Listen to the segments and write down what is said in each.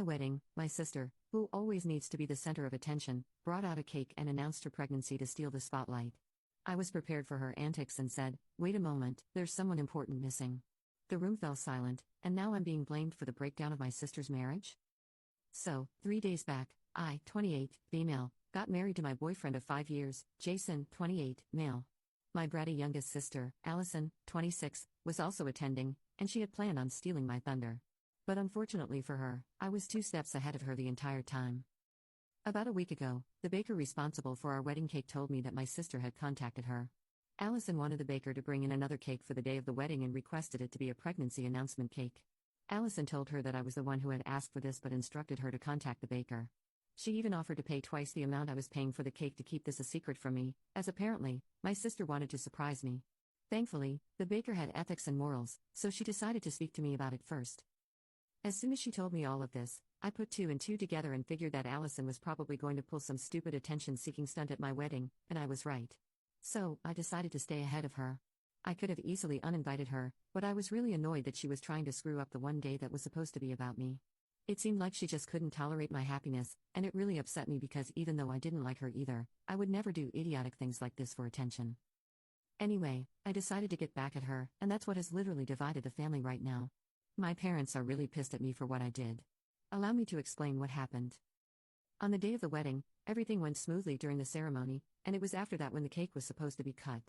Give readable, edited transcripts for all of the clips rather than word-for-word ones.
My wedding, my sister, who always needs to be the center of attention, brought out a cake and announced her pregnancy to steal the spotlight. I was prepared for her antics and said, "Wait a moment, there's someone important missing." The room fell silent, and now I'm being blamed for the breakdown of my sister's marriage? So, 3 days back, I, 28, female, got married to my boyfriend of 5 years, Jason, 28, male. My bratty youngest sister, Allison, 26, was also attending, and she had planned on stealing my thunder. But unfortunately for her, I was 2 steps ahead of her the entire time. About a week ago, the baker responsible for our wedding cake told me that my sister had contacted her. Allison wanted the baker to bring in another cake for the day of the wedding and requested it to be a pregnancy announcement cake. Allison told her that I was the one who had asked for this but instructed her to contact the baker. She even offered to pay twice the amount I was paying for the cake to keep this a secret from me, as apparently, my sister wanted to surprise me. Thankfully, the baker had ethics and morals, so she decided to speak to me about it first. As soon as she told me all of this, I put 2 and 2 together and figured that Allison was probably going to pull some stupid attention-seeking stunt at my wedding, and I was right. So, I decided to stay ahead of her. I could have easily uninvited her, but I was really annoyed that she was trying to screw up the one day that was supposed to be about me. It seemed like she just couldn't tolerate my happiness, and it really upset me because even though I didn't like her either, I would never do idiotic things like this for attention. Anyway, I decided to get back at her, and that's what has literally divided the family right now. My parents are really pissed at me for what I did. Allow me to explain what happened. On the day of the wedding, everything went smoothly during the ceremony, and it was after that when the cake was supposed to be cut.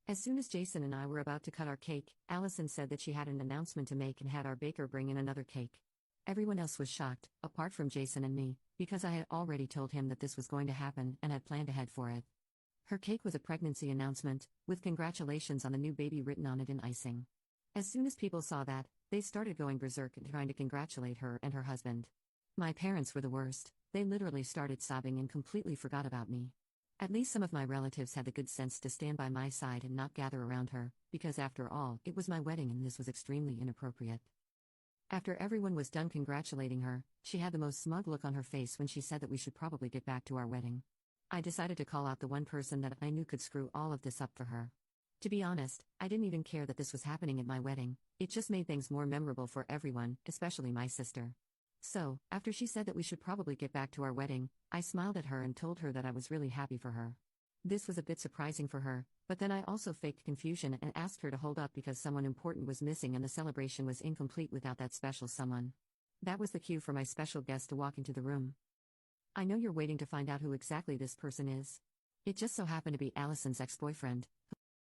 As soon as Jason and I were about to cut our cake, Allison said that she had an announcement to make and had our baker bring in another cake. Everyone else was shocked, apart from Jason and me, because I had already told him that this was going to happen and had planned ahead for it. Her cake was a pregnancy announcement, with congratulations on the new baby written on it in icing. As soon as people saw that, they started going berserk and trying to congratulate her and her husband. My parents were the worst. They literally started sobbing and completely forgot about me. At least some of my relatives had the good sense to stand by my side and not gather around her, because after all, it was my wedding and this was extremely inappropriate. After everyone was done congratulating her, she had the most smug look on her face when she said that we should probably get back to our wedding. I decided to call out the one person that I knew could screw all of this up for her. To be honest, I didn't even care that this was happening at my wedding. It just made things more memorable for everyone, especially my sister. So, after she said that we should probably get back to our wedding, I smiled at her and told her that I was really happy for her. This was a bit surprising for her, but then I also faked confusion and asked her to hold up because someone important was missing and the celebration was incomplete without that special someone. That was the cue for my special guest to walk into the room. I know you're waiting to find out who exactly this person is. It just so happened to be Allison's ex-boyfriend.